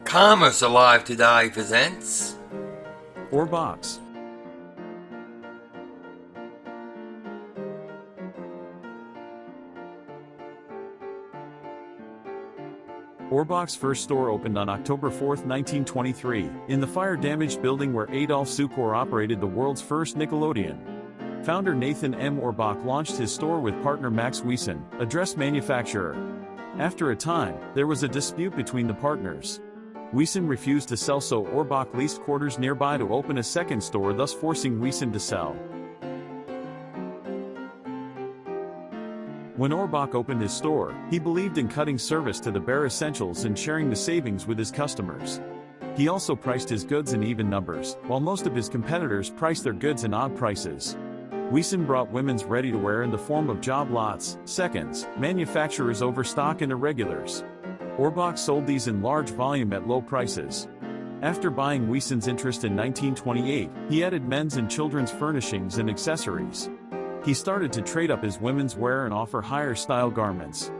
Commerce Alive Today presents Ohrbach. Ohrbach's first store opened on October 4, 1923, in the fire-damaged building where Adolf Zukor operated the world's first Nickelodeon. Founder Nathan M. Ohrbach launched his store with partner Max Wiesen, a dress manufacturer. After a time, there was a dispute between the partners. Wiesen refused to sell, so Ohrbach leased quarters nearby to open a second store, thus forcing Wiesen to sell. When Ohrbach opened his store, he believed in cutting service to the bare essentials and sharing the savings with his customers. He also priced his goods in even numbers, while most of his competitors priced their goods in odd prices. Wiesen brought women's ready-to-wear in the form of job lots, seconds, manufacturers' overstock and irregulars. Ohrbach sold these in large volume at low prices. After buying Wiesen's interest in 1928, he added men's and children's furnishings and accessories. He started to trade up his women's wear and offer higher style garments.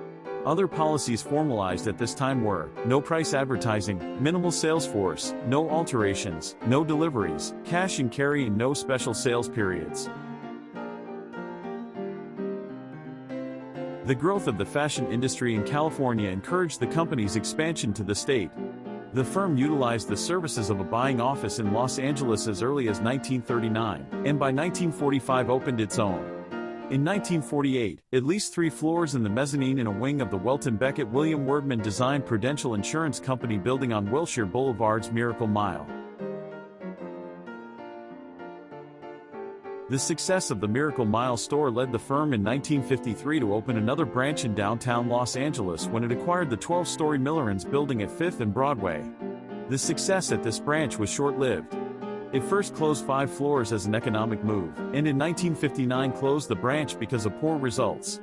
Other policies formalized at this time were no price advertising, minimal sales force, no alterations, no deliveries, cash and carry, and no special sales periods. The growth of the fashion industry in California encouraged the company's expansion to the state. The firm utilized the services of a buying office in Los Angeles as early as 1939, and by 1945 opened its own. In 1948, it leased 3 floors in the mezzanine in a wing of the Welton Beckett William Wordman designed Prudential Insurance Company building on Wilshire Boulevard's Miracle Mile. The success of the Miracle Mile store led the firm in 1953 to open another branch in downtown Los Angeles when it acquired the 12-story Millerans building at 5th and Broadway. The success at this branch was short-lived. It first closed 5 floors as an economic move, and in 1959 closed the branch because of poor results.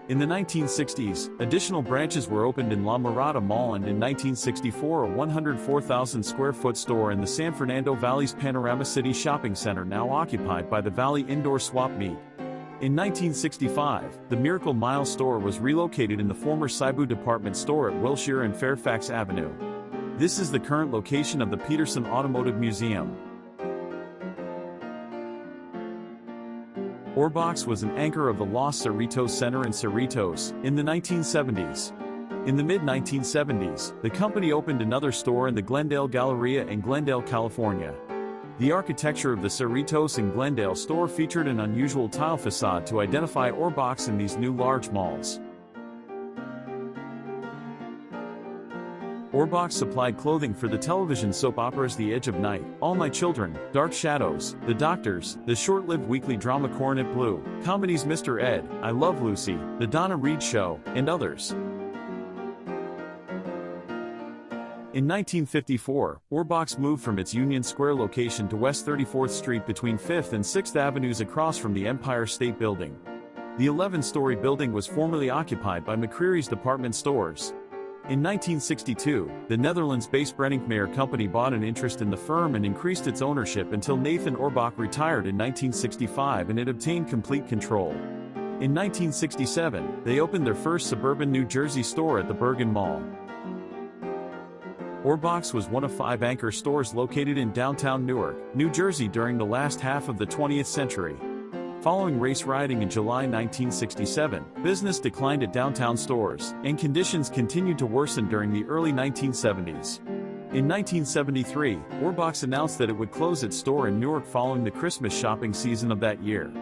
In the 1960s, additional branches were opened in La Mirada Mall, and in 1964 a 104,000-square-foot store in the San Fernando Valley's Panorama City Shopping Center, now occupied by the Valley Indoor Swap Meet. In 1965, the Miracle Mile store was relocated in the former Seibu department store at Wilshire and Fairfax Avenue. This is the current location of the Peterson Automotive Museum. Ohrbach was an anchor of the Los Cerritos Center in Cerritos in the 1970s. In the mid-1970s, the company opened another store in the Glendale Galleria in Glendale, California. The architecture of the Cerritos and Glendale store featured an unusual tile facade to identify Ohrbach in these new large malls. Ohrbach supplied clothing for the television soap operas The Edge of Night, All My Children, Dark Shadows, The Doctors, the short-lived weekly drama Coronet Blue, comedies Mr. Ed, I Love Lucy, The Donna Reed Show, and others. In 1954, Ohrbach moved from its Union Square location to West 34th Street between 5th and 6th Avenues across from the Empire State Building. The 11-story building was formerly occupied by McCreary's department stores. In 1962, the Netherlands-based Brenningmeijer company bought an interest in the firm and increased its ownership until Nathan Ohrbach retired in 1965 and it obtained complete control. In 1967, they opened their first suburban New Jersey store at the Bergen Mall. Ohrbach was one of 5 anchor stores located in downtown Newark, New Jersey during the last half of the 20th century. Following race rioting in July 1967, business declined at downtown stores, and conditions continued to worsen during the early 1970s. In 1973, Ohrbach announced that it would close its store in Newark following the Christmas shopping season of that year.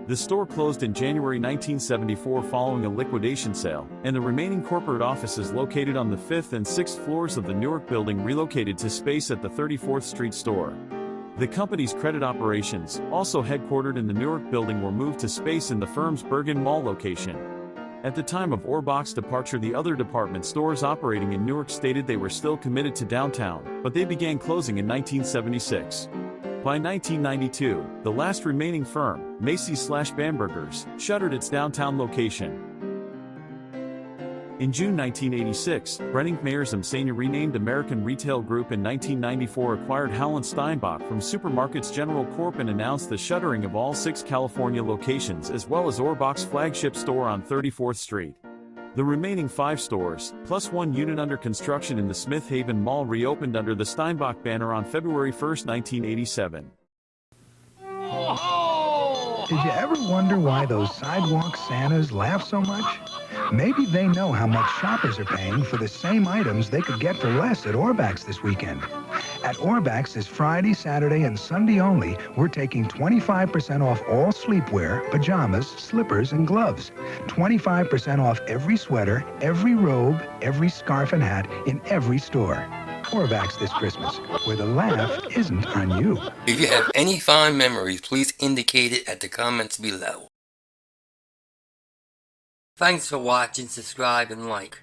The store closed in January 1974 following a liquidation sale, and the remaining corporate offices located on the 5th and 6th floors of the Newark building relocated to space at the 34th Street store. The company's credit operations, also headquartered in the Newark building, were moved to space in the firm's Bergen Mall location. At the time of Ohrbach's departure, the other department stores operating in Newark stated they were still committed to downtown, but they began closing in 1976. By 1992, the last remaining firm, Macy/Bamberger's, shuttered its downtown location. In June 1986, Brenningmeijer Msania, renamed American Retail Group in 1994, acquired Howland Steinbach from Supermarkets General Corp and announced the shuttering of all 6 California locations as well as Ohrbach's flagship store on 34th Street. The remaining 5 stores, plus 1 unit under construction in the Smith Haven Mall, reopened under the Steinbach banner on February 1, 1987. Did you ever wonder why those sidewalk Santas laugh so much? Maybe they know how much shoppers are paying for the same items they could get for less at Ohrbach's this weekend. At Ohrbach's this Friday, Saturday, and Sunday only, we're taking 25% off all sleepwear, pajamas, slippers, and gloves. 25% off every sweater, every robe, every scarf and hat in every store. Ohrbach's this Christmas, where the laugh isn't on you. If you have any fond memories, please indicate it at the comments below. Thanks for watching, subscribe, and like.